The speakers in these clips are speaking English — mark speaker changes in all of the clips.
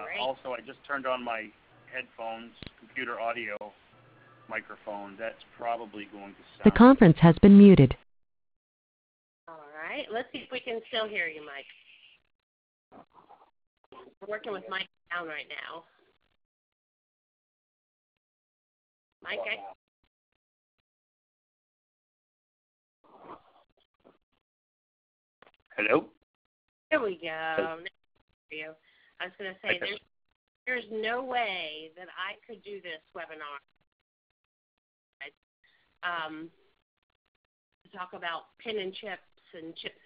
Speaker 1: Great.
Speaker 2: Also, I just turned on my headphones, computer audio microphone. That's probably going to sound...
Speaker 3: The conference has been muted.
Speaker 1: All right. Let's see if we can still hear you, Mike. We're working with Mike down right now. Mike,
Speaker 2: Hello?
Speaker 1: There we go. I was going to say, there's no way that I could do this webinar. To talk about pin and chips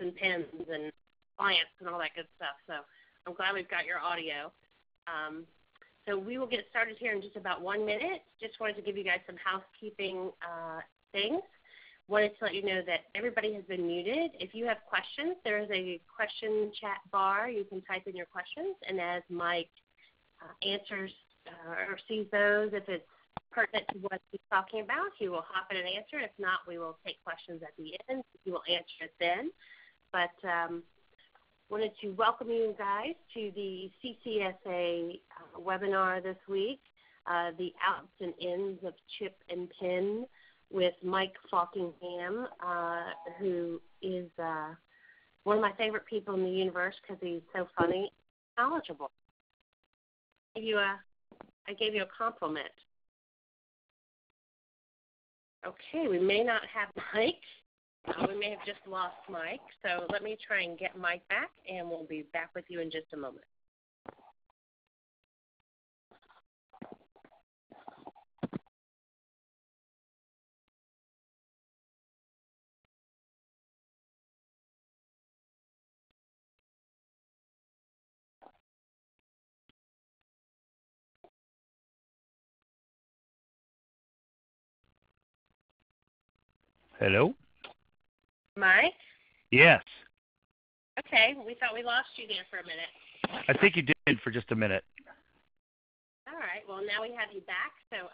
Speaker 1: and pins and clients and all that good stuff. So I'm glad we've got your audio. So we will get started here in just about 1 minute. Just wanted to give you guys some housekeeping things. Wanted to let you know that everybody has been muted. If you have questions, there is a question chat bar. You can type in your questions, and as Mike answers or sees those, if it's pertinent to what he's talking about, he will hop in and answer. If not, we will take questions at the end. He will answer it then. But wanted to welcome you guys to the CCSA webinar this week, the outs and ins of chip and pin, with Mike Faulkingham, who is one of my favorite people in the universe because he's so funny and knowledgeable. I gave you a compliment. Okay, we may not have Mike. We may have just lost Mike. So let me try and get Mike back, and we'll be back with you in just a moment.
Speaker 2: Hello?
Speaker 1: Mike?
Speaker 2: Yes.
Speaker 1: Okay, we thought we lost you there for a minute.
Speaker 2: I think you did for just a minute.
Speaker 1: All right, well, now we have you back. So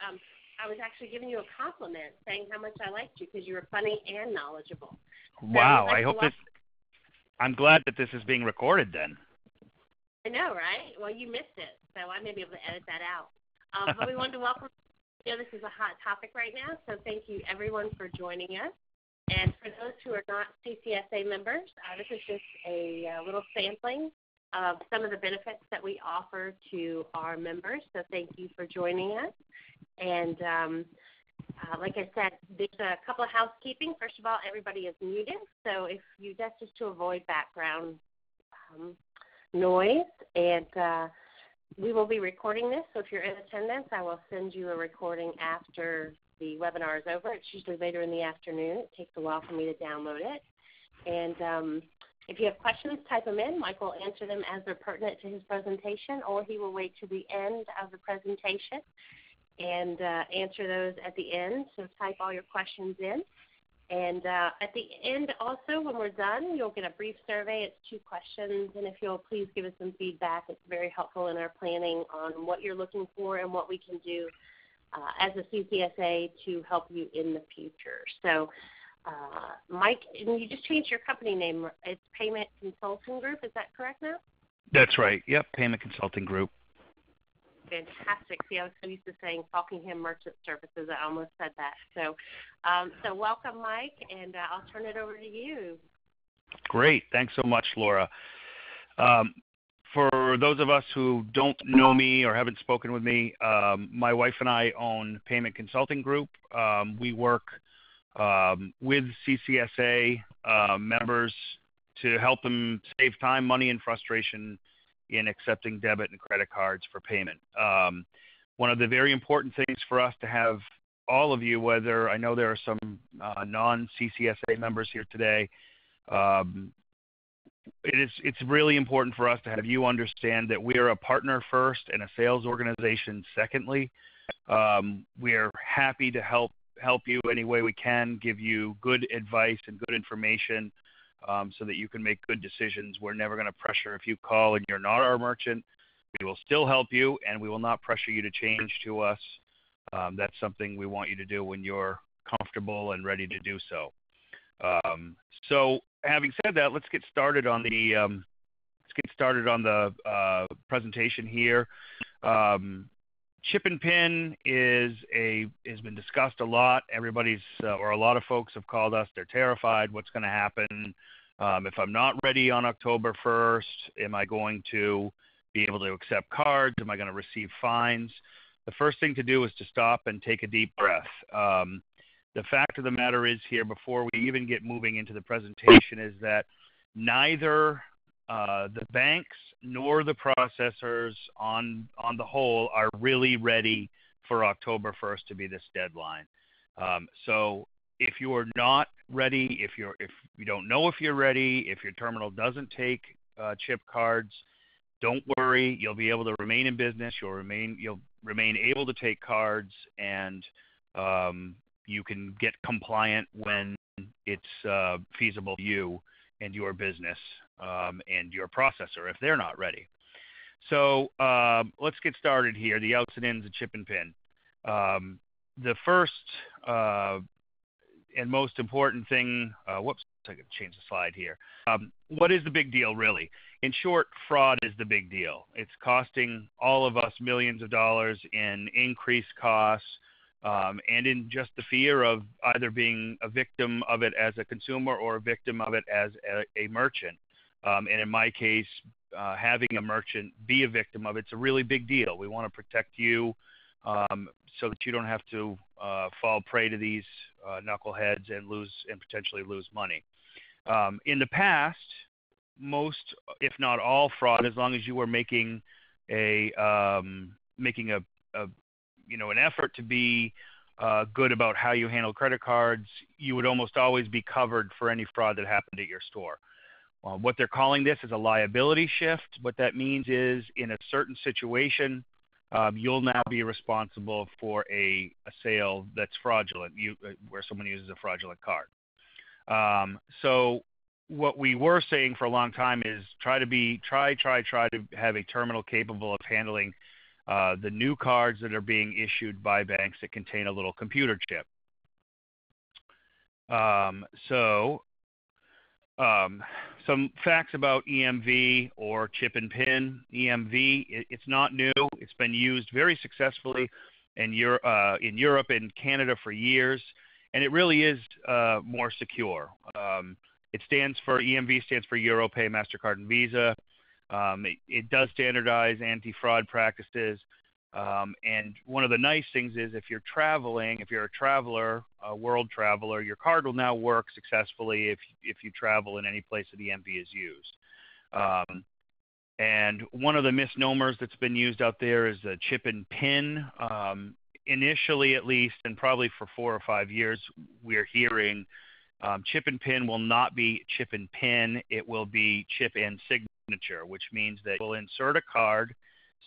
Speaker 1: I was actually giving you a compliment, saying how much I liked you because you were funny and knowledgeable.
Speaker 2: Wow, I hope this... I'm glad that this is being recorded then.
Speaker 1: I know, right? Well, you missed it, so I may be able to edit that out. But we wanted to welcome... this is a hot topic right now, so thank you, everyone, for joining us. And for those who are not CCSA members, this is just a little sampling of some of the benefits that we offer to our members. So thank you for joining us. And like I said, there's a couple of housekeeping. First of all, everybody is muted. So if you, that's just to avoid background noise. And we will be recording this. So if you're in attendance, I will send you a recording after the webinar is over. It's usually later in the afternoon. It takes a while for me to download it. And if you have questions, type them in. Mike will answer them as they're pertinent to his presentation, or he will wait to the end of the presentation and answer those at the end. So type all your questions in. And at the end also, when we're done, you'll get a brief survey. It's 2 questions. And if you'll please give us some feedback, it's very helpful in our planning on what you're looking for and what we can do as a CCSA to help you in the future. So, Mike, and you just changed your company name. It's Payment Consulting Group. Is that correct now?
Speaker 2: That's right. Yep, Payment Consulting Group.
Speaker 1: Fantastic. See, I was so used to saying Faulkingham Merchant Services. I almost said that. So, so welcome, Mike, and I'll turn it over to you.
Speaker 2: Great. Thanks so much, Laura. For those of us who don't know me or haven't spoken with me, my wife and I own Payment Consulting Group. We work with CCSA members to help them save time, money, and frustration in accepting debit and credit cards for payment. One of the very important things for us to have all of you, whether I know there are some non-CCSA members here today, it's really important for us to have you understand that we are a partner first and a sales organization secondly. We are happy to help you any way we can, give you good advice and good information so that you can make good decisions. We're never going to pressure. If you call and you're not our merchant, we will still help you, and we will not pressure you to change to us. That's something we want you to do when you're comfortable and ready to do so. So having said that, let's get started on the started on the presentation here. Chip and pin has been discussed a lot. Everybody's or a lot of folks have called us. They're terrified. What's going to happen if I'm not ready on October 1st? Am I going to be able to accept cards? Am I going to receive fines? The first thing to do is to stop and take a deep breath. The fact of the matter is here, before we even get moving into the presentation, is that neither the banks nor the processors on the whole are really ready for October 1st to be this deadline. So if you are not ready, if you don't know if you're ready, if your terminal doesn't take chip cards, don't worry. You'll be able to remain in business. You'll remain able to take cards, and you can get compliant when it's feasible to you and your business and your processor if they're not ready. So let's get started here. The outs and ins of chip and pin. The first and most important thing, whoops, I got to change the slide here. What is the big deal, really? In short, fraud is the big deal. It's costing all of us millions of dollars in increased costs and in just the fear of either being a victim of it as a consumer or a victim of it as a merchant. And in my case, having a merchant be a victim of it's a really big deal. We want to protect you so that you don't have to fall prey to these knuckleheads and potentially lose money. In the past, most, if not all, fraud, as long as you were making an effort to be good about how you handle credit cards, you would almost always be covered for any fraud that happened at your store. What they're calling this is a liability shift. What that means is, in a certain situation, you'll now be responsible for a sale that's fraudulent, where someone uses a fraudulent card. So what we were saying for a long time is try to have a terminal capable of handling the new cards that are being issued by banks that contain a little computer chip. Some facts about EMV or chip and pin. EMV, it's not new. It's been used very successfully in Europe and Canada for years, and it really is more secure. EMV stands for Europay, MasterCard, and Visa. It does standardize anti-fraud practices. And one of the nice things is if you're a traveler, a world traveler, your card will now work successfully if you travel in any place that EMV is used. And one of the misnomers that's been used out there is the chip and pin. Initially, at least, and probably for 4 or 5 years, we're hearing chip and pin will not be chip and pin. It will be chip and signature, which means that we'll insert a card,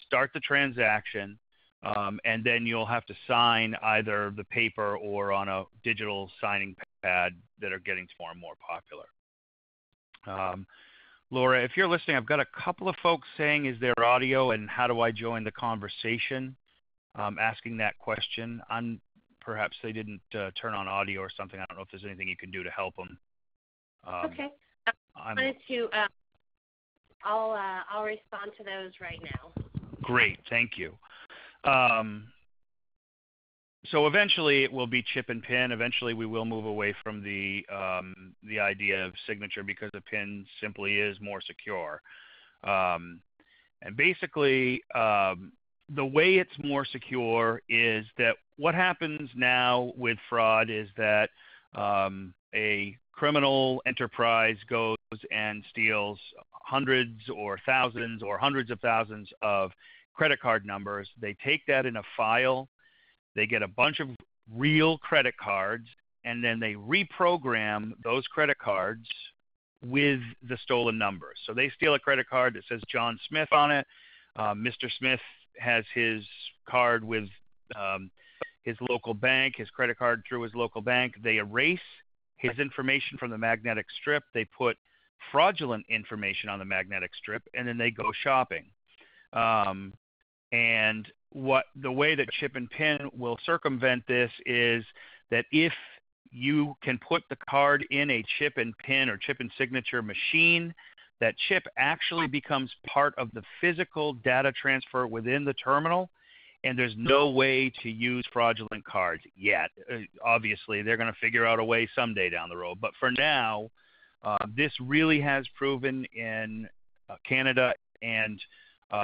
Speaker 2: start the transaction, and then you'll have to sign either the paper or on a digital signing pad that are getting more and more popular. Laura, if you're listening, I've got a couple of folks saying, is there audio and how do I join the conversation? Asking that question. Perhaps they didn't turn on audio or something. I don't know if there's anything you can do to help them.
Speaker 1: Okay. I'll respond to those right now.
Speaker 2: Great, thank you. So eventually it will be chip and pin. Eventually we will move away from the idea of signature because the pin simply is more secure. And basically, the way it's more secure is that what happens now with fraud is that a criminal enterprise goes and steals hundreds or thousands or hundreds of thousands of credit card numbers. They take that in a file. They get a bunch of real credit cards, and then they reprogram those credit cards with the stolen numbers. So they steal a credit card that says John Smith on it. Mr. Smith has his card with his local bank, his credit card through his local bank. They erase his information from the magnetic strip. They put fraudulent information on the magnetic strip, and then they go shopping. And the way that chip and pin will circumvent this is that if you can put the card in a chip and pin or chip and signature machine, that chip actually becomes part of the physical data transfer within the terminal, and there's no way to use fraudulent cards yet. Obviously, they're going to figure out a way someday down the road. But for now, this really has proven in Canada and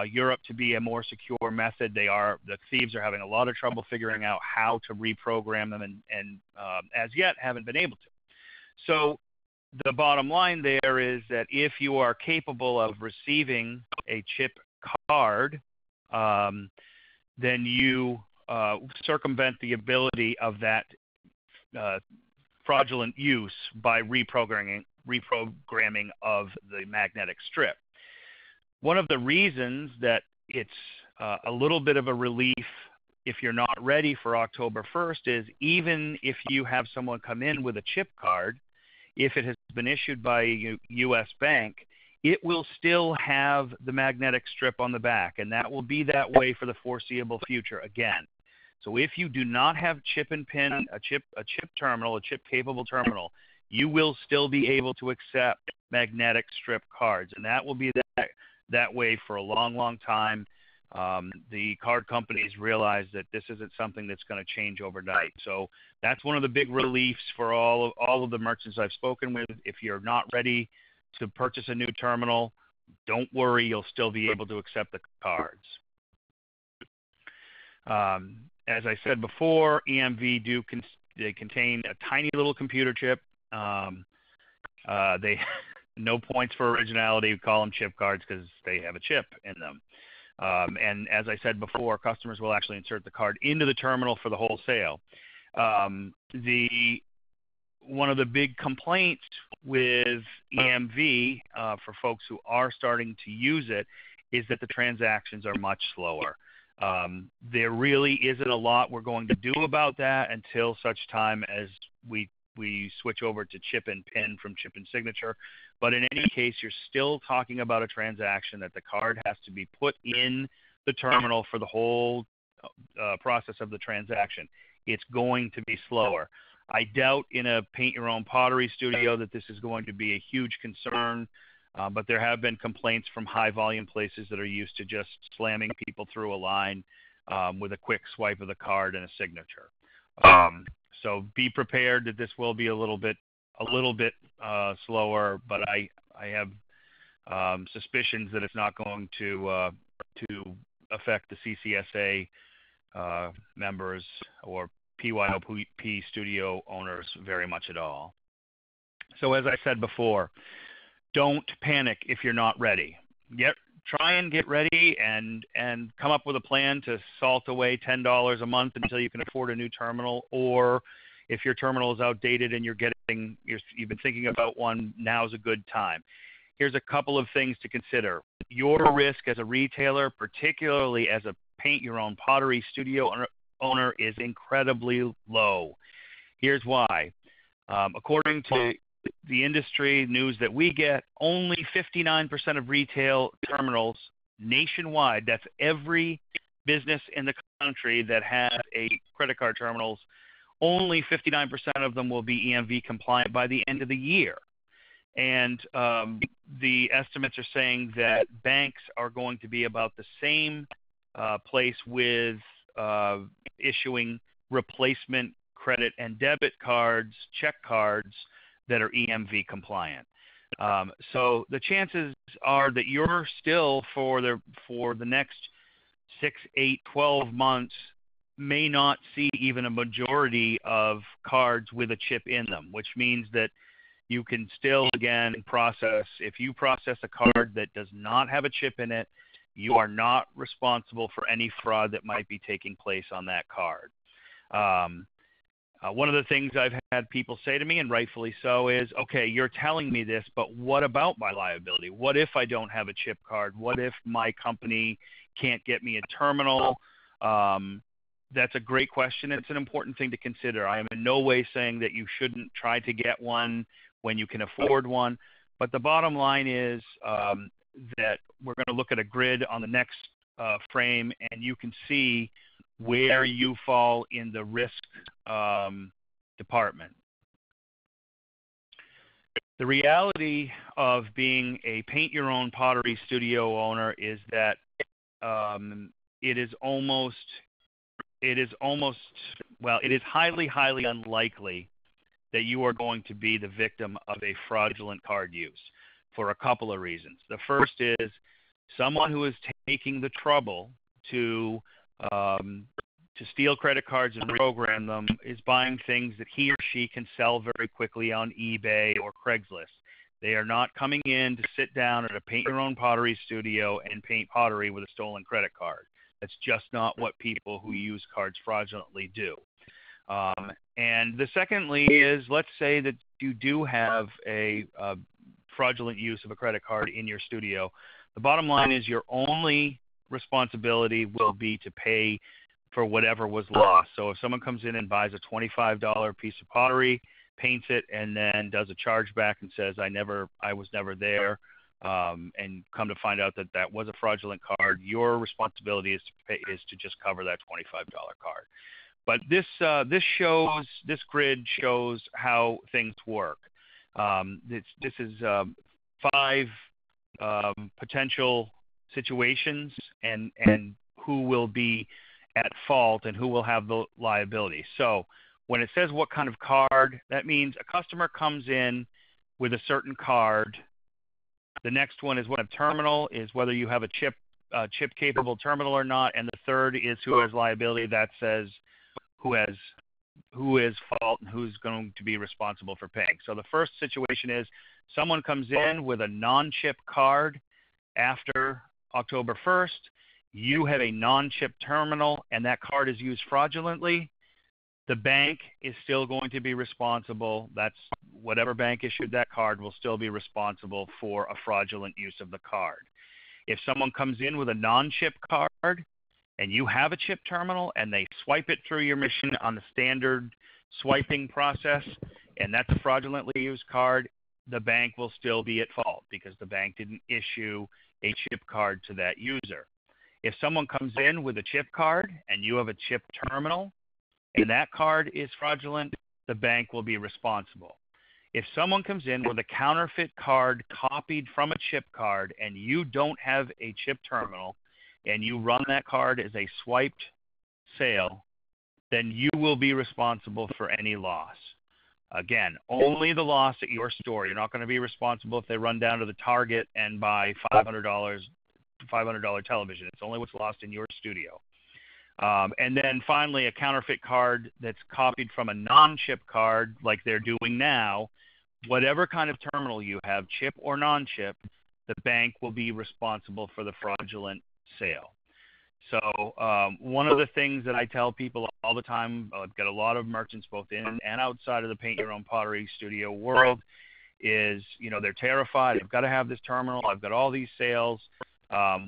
Speaker 2: Europe to be a more secure method. The thieves are having a lot of trouble figuring out how to reprogram them, and as yet haven't been able to. So the bottom line there is that if you are capable of receiving a chip card, then you circumvent the ability of that fraudulent use by reprogramming of the magnetic strip. One of the reasons that it's a little bit of a relief if you're not ready for October 1st is even if you have someone come in with a chip card, if it has been issued by a U.S. bank, it will still have the magnetic strip on the back, and that will be that way for the foreseeable future again. So if you do not have chip and pin, a chip terminal, a chip-capable terminal, you will still be able to accept magnetic strip cards, and that will be that way for a long, long time. The card companies realize that this isn't something that's going to change overnight. So that's one of the big reliefs for all of the merchants I've spoken with. If you're not ready to purchase a new terminal, don't worry, you'll still be able to accept the cards. As I said before, EMV they contain a tiny little computer chip. They no points for originality. We call them chip cards because they have a chip in them. And as I said before, customers will actually insert the card into the terminal for the whole sale. One of the big complaints with EMV for folks who are starting to use it is that the transactions are much slower. There really isn't a lot we're going to do about that until such time as we switch over to chip and pin from chip and signature. But in any case, you're still talking about a transaction that the card has to be put in the terminal for the whole process of the transaction. It's going to be slower. I doubt in a paint-your-own pottery studio that this is going to be a huge concern, but there have been complaints from high-volume places that are used to just slamming people through a line with a quick swipe of the card and a signature. So be prepared that this will be a little bit slower, but I have suspicions that it's not going to affect the CCSA members or PYOP studio owners very much at all. So as I said before, don't panic if you're not ready. Try and get ready and come up with a plan to salt away $10 a month until you can afford a new terminal. Or if your terminal is outdated and you've been thinking about one, now's a good time. Here's a couple of things to consider. Your risk as a retailer, particularly as a paint-your-own pottery studio owner, is incredibly low. Here's why. According to the industry news that we get, only 59% of retail terminals nationwide, that's every business in the country that has a credit card terminals, only 59% of them will be EMV compliant by the end of the year. And the estimates are saying that banks are going to be about the same place with issuing replacement credit and debit cards, check cards, that are EMV compliant. So the chances are that you're still for the next 6, 8, 12 months may not see even a majority of cards with a chip in them, which means that you can still, again, if you process a card that does not have a chip in it, you are not responsible for any fraud that might be taking place on that card. One of the things I've had people say to me, and rightfully so, is, okay, you're telling me this, but what about my liability? What if I don't have a chip card? What if my company can't get me a terminal? That's a great question. It's an important thing to consider. I am in no way saying that you shouldn't try to get one when you can afford one, but the bottom line is that we're going to look at a grid on the next frame, and you can see where you fall in the risk department. The reality of being a paint-your-own pottery studio owner is that it is highly, highly unlikely that you are going to be the victim of a fraudulent card use for a couple of reasons. The first is someone who is taking the trouble to steal credit cards and reprogram them is buying things that he or she can sell very quickly on eBay or Craigslist. They are not coming in to sit down at a paint-your-own pottery studio and paint pottery with a stolen credit card. That's just not what people who use cards fraudulently do. And the secondly is, let's say that you do have a fraudulent use of a credit card in your studio. The bottom line is your only responsibility will be to pay for whatever was lost. So if someone comes in and buys a $25 piece of pottery, paints it, and then does a chargeback and says, I was never there, and come to find out that that was a fraudulent card, your responsibility is to just cover that $25 card. But this grid shows how things work. This is 5 potential situations and who will be at fault and who will have the liability. So when it says what kind of card, that means a customer comes in with a certain card. The next one is what a terminal is, whether you have a chip capable terminal or not, and the third is who has liability. That says who is fault and who's going to be responsible for paying. So the first situation is someone comes in with a non-chip card after October 1st. You have a non-chip terminal and that card is used fraudulently. The bank is still going to be responsible. That's whatever bank issued that card will still be responsible for a fraudulent use of the card. If someone comes in with a non-chip card and you have a chip terminal and they swipe it through your machine on the standard swiping process, and that's a fraudulently used card, the bank will still be at fault because the bank didn't issue a chip card to that user. If someone comes in with a chip card and you have a chip terminal and that card is fraudulent, the bank will be responsible. If someone comes in with a counterfeit card copied from a chip card and you don't have a chip terminal and you run that card as a swiped sale, then you will be responsible for any loss. Again, only the loss at your store. You're not going to be responsible if they run down to the Target and buy $500 television. It's only what's lost in your studio. And then finally, a counterfeit card that's copied from a non-chip card like they're doing now, whatever kind of terminal you have, chip or non-chip, the bank will be responsible for the fraudulent sale. So one of the things that I tell people all the time, I've got a lot of merchants both in and outside of the Paint Your Own Pottery studio world, is, they're terrified. I've got to have this terminal. I've got all these sales.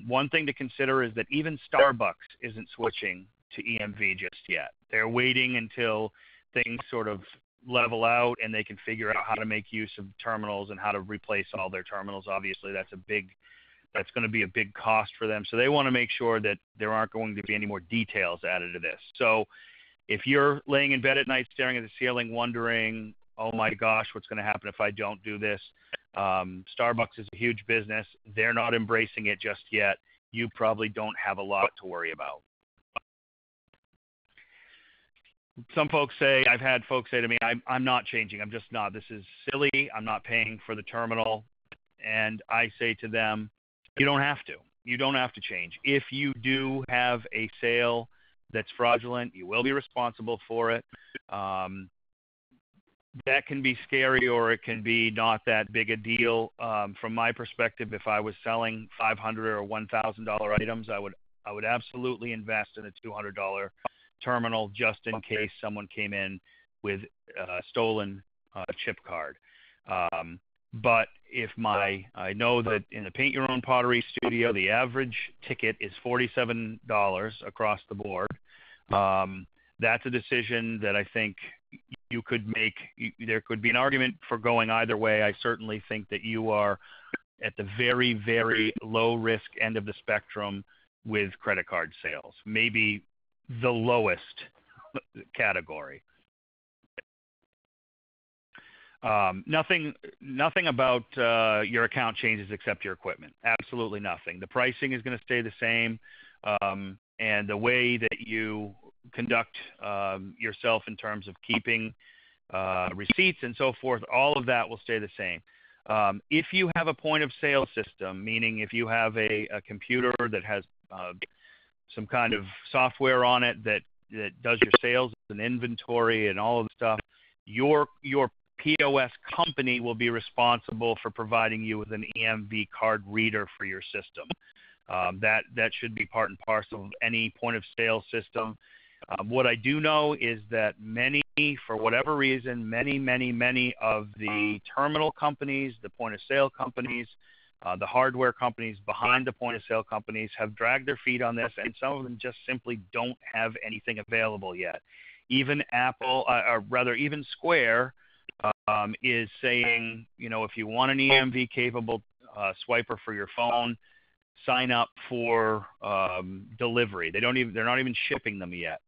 Speaker 2: One thing to consider is that even Starbucks isn't switching to EMV just yet. They're waiting until things sort of level out and they can figure out how to make use of terminals and how to replace all their terminals. Obviously, that's going to be a big cost for them. So they want to make sure that there aren't going to be any more details added to this. So if you're laying in bed at night staring at the ceiling wondering, oh my gosh, what's going to happen if I don't do this? Starbucks is a huge business. They're not embracing it just yet. You probably don't have a lot to worry about. Some folks say, I've had folks say to me, I'm not changing. I'm just not. This is silly. I'm not paying for the terminal. And I say to them, you don't have to. You don't have to change. If you do have a sale that's fraudulent, you will be responsible for it. That can be scary, or it can be not that big a deal. From my perspective, if I was selling $500 or $1,000 items, I would absolutely invest in a $200 terminal just in case someone came in with a stolen chip card. But if I know that in the Paint Your Own Pottery studio, the average ticket is $47 across the board. That's a decision that I think you could make. There could be an argument for going either way. I certainly think that you are at the very, very low risk end of the spectrum with credit card sales, maybe the lowest category. Nothing about your account changes except your equipment. Absolutely nothing. The pricing is going to stay the same, and the way that you conduct yourself in terms of keeping receipts and so forth, all of that will stay the same. If you have a point of sale system, meaning if you have a computer that has some kind of software on it that does your sales and inventory and all of the stuff, your POS company will be responsible for providing you with an EMV card reader for your system. That should be part and parcel of any point of sale system. What I do know is that for whatever reason, many of the terminal companies, the point of sale companies, the hardware companies behind the point of sale companies have dragged their feet on this, and some of them just simply don't have anything available yet. Even even Square is saying, if you want an EMV capable swiper for your phone, sign up for delivery. They're not even shipping them yet,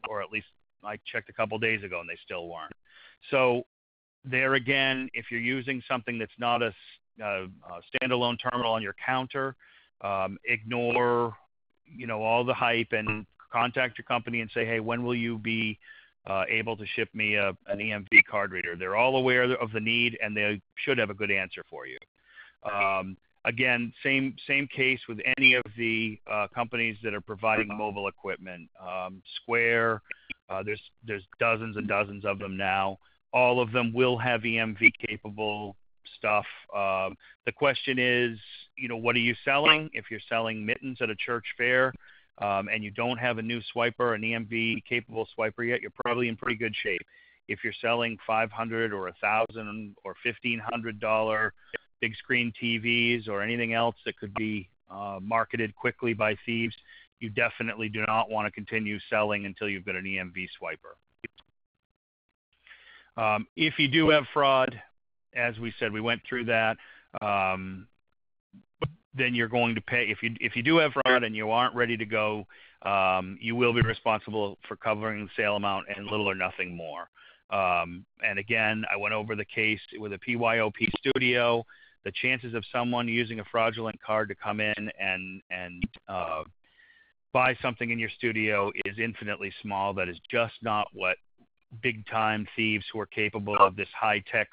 Speaker 2: or at least I checked a couple days ago and they still weren't. So there again, if you're using something that's not a standalone terminal on your counter, ignore all the hype and contact your company and say, hey, when will you be able to ship me an EMV card reader? They're all aware of the need, and they should have a good answer for you. Again, same case with any of the companies that are providing mobile equipment. Square, there's dozens and dozens of them now. All of them will have EMV capable stuff. The question is, what are you selling? If you're selling mittens at a church fair and you don't have a new swiper, an EMV capable swiper yet, you're probably in pretty good shape. If you're selling $500 or $1,000 or $1,500 big screen TVs or anything else that could be marketed quickly by thieves, you definitely do not want to continue selling until you've got an EMV swiper. If you do have fraud, as we said, we went through that, then you're going to pay. If you do have fraud and you aren't ready to go, you will be responsible for covering the sale amount and little or nothing more. And again, I went over the case with a PYOP studio. The chances of someone using a fraudulent card to come in and buy something in your studio is infinitely small. That is just not what big-time thieves who are capable of this high-tech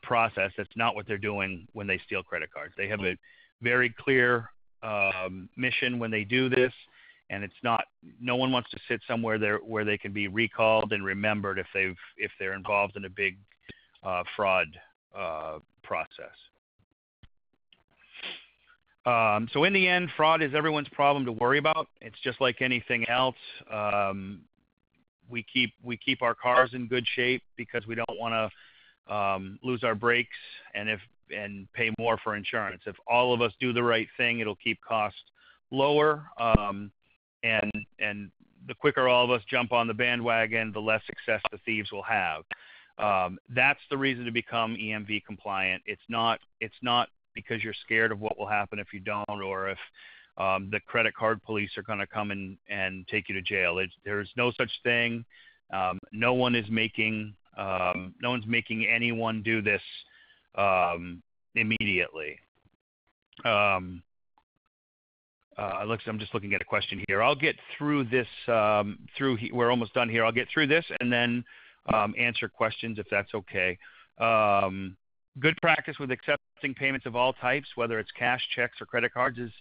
Speaker 2: process, that's not what they're doing when they steal credit cards. They have a very clear mission when they do this, and no one wants to sit somewhere where they can be recalled and remembered if they're involved in a big fraud process. So in the end, fraud is everyone's problem to worry about. It's just like anything else. We keep our cars in good shape because we don't want to lose our brakes and pay more for insurance. If all of us do the right thing, it'll keep costs lower. And the quicker all of us jump on the bandwagon, the less success the thieves will have. That's the reason to become EMV compliant. It's not because you're scared of what will happen if you don't, or if the credit card police are going to come and take you to jail. There's no such thing. No one's making anyone do this immediately. I'm just looking at a question here. I'll get through this. We're almost done here. I'll get through this and then answer questions if that's okay. Good practice with accepting payments of all types, whether it's cash, checks, or credit cards, is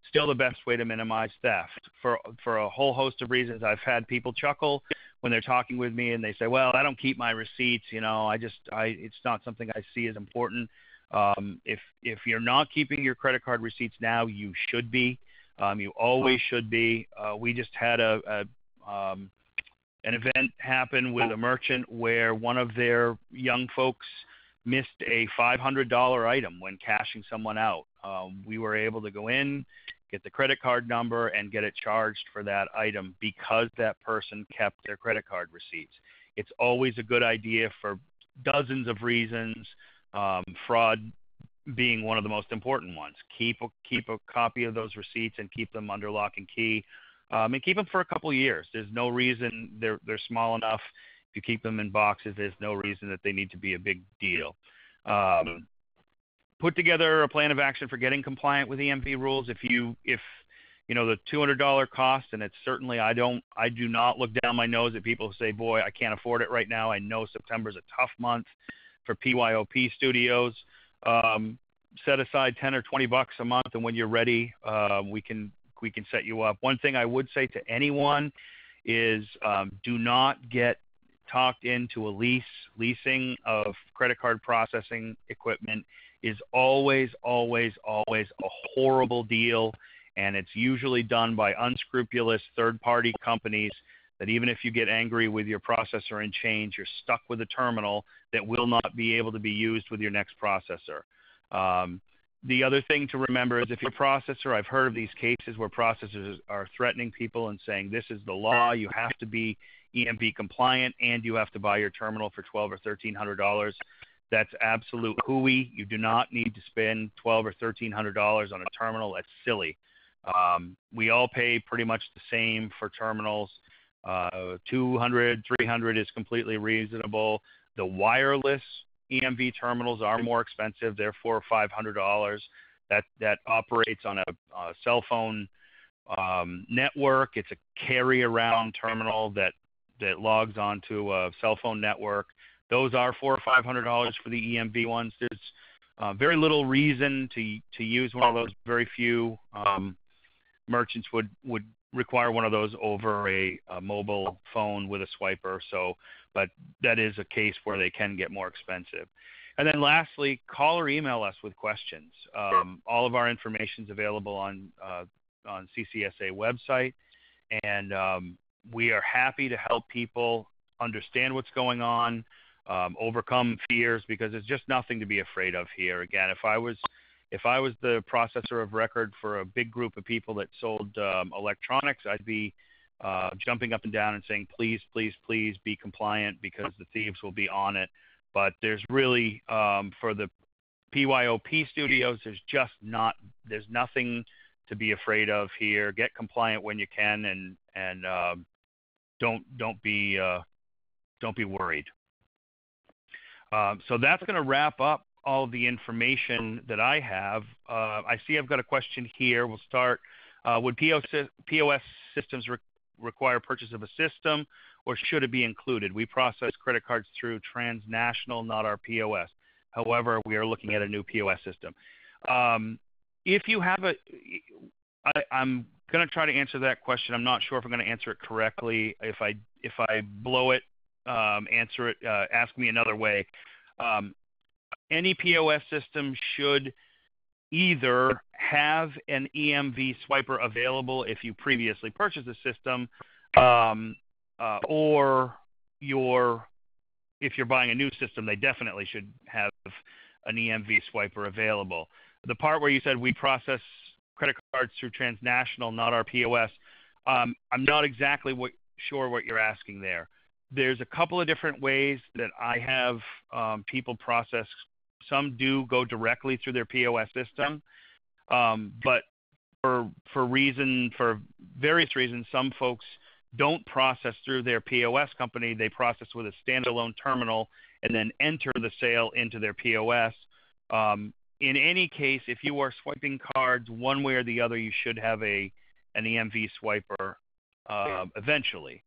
Speaker 2: still the best way to minimize theft. For a whole host of reasons, I've had people chuckle when they're talking with me and they say, well, I don't keep my receipts, it's not something I see as important. If you're not keeping your credit card receipts now, you should be. You always should be. We just had an event happen with a merchant where one of their young folks missed a $500 item when cashing someone out. We were able to go in, get the credit card number, and get it charged for that item because that person kept their credit card receipts. It's always a good idea for dozens of reasons, fraud being one of the most important ones. Keep a copy of those receipts and keep them under lock and key, and keep them for a couple of years. There's no reason. They're small enough. If you keep them in boxes, there's no reason that they need to be a big deal. Put together a plan of action for getting compliant with EMV rules. If you know the $200 cost, and it's certainly I do not look down my nose at people who say, boy, I can't afford it right now. I know September's a tough month for PYOP studios. Set aside 10 or 20 bucks a month, and when you're ready, we can set you up. One thing I would say to anyone is do not get talked into leasing of credit card processing equipment is always a horrible deal, and it's usually done by unscrupulous third-party companies that even if you get angry with your processor and change, you're stuck with a terminal that will not be able to be used with your next processor. The other thing to remember is if your processor, I've heard of these cases where processors are threatening people and saying this is the law, you have to be EMV compliant and you have to buy your terminal for $1,200 or $1,300. That's absolute hooey. You do not need to spend $1,200 or $1,300 on a terminal. That's silly. We all pay pretty much the same for terminals. $200, $300 is completely reasonable. The wireless EMV terminals are more expensive. They're $400 or $500. That operates on a cell phone network. It's a carry-around terminal that logs onto a cell phone network. Those are $400 or $500 for the EMV ones. There's very little reason to use one of those. Very few merchants would require one of those over a mobile phone with a swiper. But that is a case where they can get more expensive. And then lastly, call or email us with questions. All of our information is available on CCSA website, and we are happy to help people understand what's going on, overcome fears, because there's just nothing to be afraid of here. Again, if I was the processor of record for a big group of people that sold electronics, I'd be jumping up and down and saying, please, please, please be compliant because the thieves will be on it. But there's really, for the PYOP studios, there's nothing to be afraid of here. Get compliant when you can, and don't be worried. So that's going to wrap up all the information that I have. I see I've got a question here. We'll start. Would POS systems require purchase of a system, or should it be included? We process credit cards through transnational, not our POS. However, we are looking at a new POS system. If you have I'm going to try to answer that question. I'm not sure if I'm going to answer it correctly. If I blow it, answer it. Ask me another way. Any POS system should either have an EMV swiper available if you previously purchased a system, or if you're buying a new system, they definitely should have an EMV swiper available. The part where you said we process credit cards through transnational, not our POS, I'm not exactly sure what you're asking there. There's a couple of different ways that I have people process. Some do go directly through their POS system, but for various reasons, some folks don't process through their POS company. They process with a standalone terminal and then enter the sale into their POS. In any case, if you are swiping cards one way or the other, you should have an EMV swiper eventually.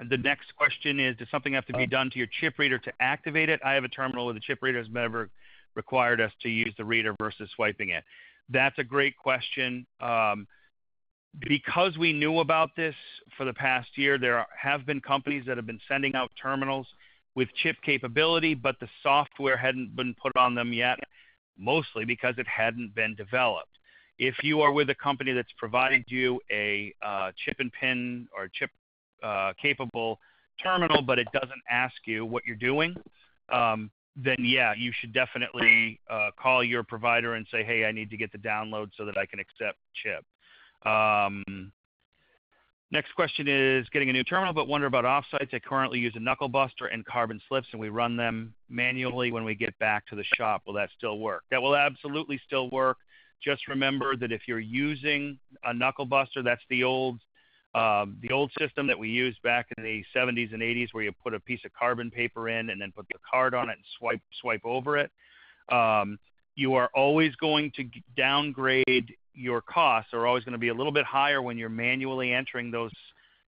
Speaker 2: The next question is, does something have to be done to your chip reader to activate it? I have a terminal with a chip reader has never required us to use the reader versus swiping it. That's a great question. Because we knew about this for the past year, there have been companies that have been sending out terminals with chip capability, but the software hadn't been put on them yet, mostly because it hadn't been developed. If you are with a company that's provided you a chip and pin or chip capable terminal, but it doesn't ask you what you're doing, then yeah, you should definitely call your provider and say, hey, I need to get the download so that I can accept chip. Next question is getting a new terminal, but wonder about offsites. I currently use a knuckle buster and carbon slips, and we run them manually when we get back to the shop. Will that still work? That will absolutely still work. Just remember that if you're using a knuckle buster, that's the old The old system that we used back in the 70s and 80s, where you put a piece of carbon paper in and then put the card on it and swipe over it, you are always going to downgrade. Your costs are always going to be a little bit higher when you're manually entering those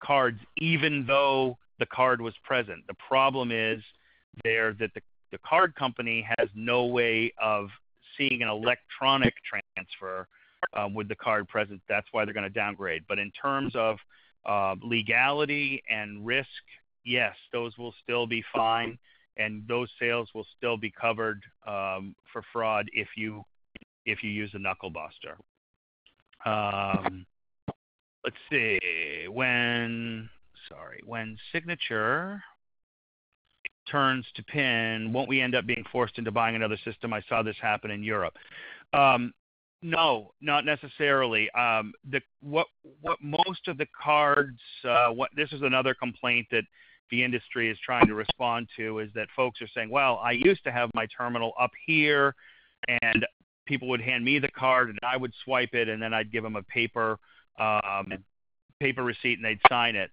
Speaker 2: cards, even though the card was present. The problem is there that the card company has no way of seeing an electronic transfer with the card present. That's why they're going to downgrade. But in terms of legality and risk, yes, those will still be fine, and those sales will still be covered for fraud if you use a knuckle buster. Let's see. When signature turns to PIN, won't we end up being forced into buying another system? I saw this happen in Europe. No, not necessarily. What most of the cards, this is another complaint that the industry is trying to respond to, is that folks are saying, well, I used to have my terminal up here, and people would hand me the card, and I would swipe it, and then I'd give them a paper receipt, and they'd sign it.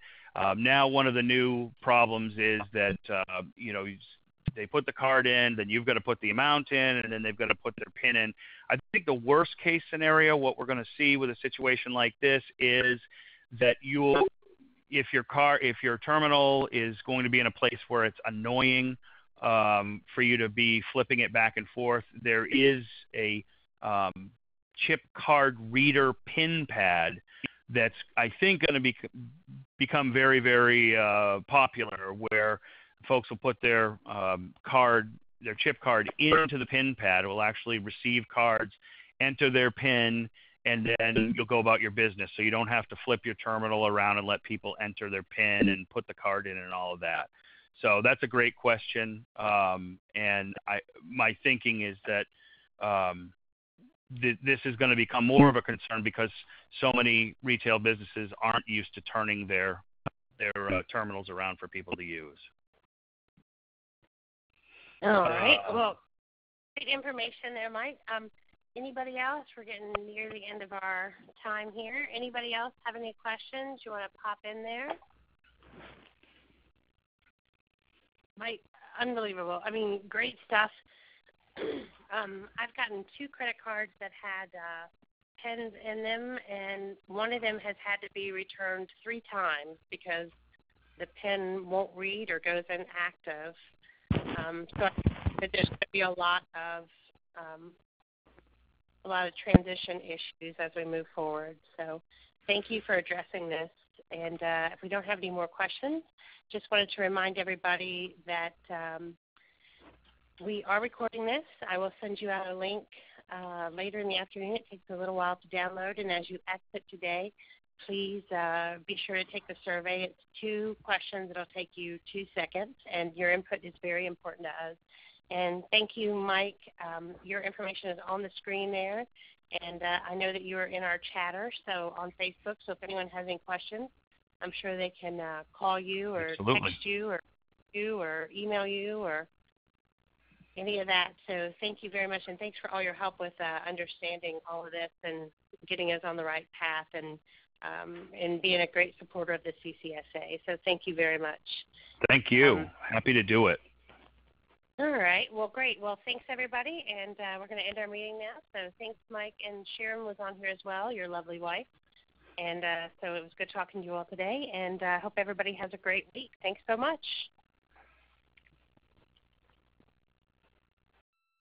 Speaker 2: Now, one of the new problems is that they put the card in, then you've got to put the amount in, and then they've got to put their PIN in. I think the worst case scenario, what we're going to see with a situation like this, is that if your terminal is going to be in a place where it's annoying for you to be flipping it back and forth, there is a chip card reader PIN pad that's, I think, going to become very, very popular, where folks will put their chip card into the PIN pad. It will actually receive cards, enter their PIN, and then you'll go about your business. So you don't have to flip your terminal around and let people enter their PIN and put the card in and all of that. So that's a great question. And my thinking is that this is going to become more of a concern because so many retail businesses aren't used to turning their terminals around for people to use.
Speaker 1: All right. Well, great information there, Mike. Anybody else? We're getting near the end of our time here. Anybody else have any questions you want to pop in there? Mike, unbelievable. I mean, great stuff. I've gotten 2 credit cards that had pens in them, and one of them has had to be returned 3 times because the pen won't read or goes inactive. So there's going to be a lot of transition issues as we move forward. So thank you for addressing this. And if we don't have any more questions, just wanted to remind everybody that we are recording this. I will send you out a link later in the afternoon. It takes a little while to download, and as you exit today, please be sure to take the survey. It's 2 questions. It'll take you 2 seconds, and your input is very important to us. And thank you, Mike. Your information is on the screen there, and I know that you are in our chatter, so on Facebook. So if anyone has any questions, I'm sure they can call you or
Speaker 2: Absolutely.
Speaker 1: text you or email you or any of that. So thank you very much, and thanks for all your help with understanding all of this and getting us on the right path and being a great supporter of the CCSA. So thank you very much.
Speaker 2: Thank you. Happy to do it.
Speaker 1: All right. Well, great. Well, thanks, everybody, and we're going to end our meeting now. So thanks, Mike, and Sharon was on here as well, your lovely wife. And so it was good talking to you all today, and I hope everybody has a great week. Thanks so much.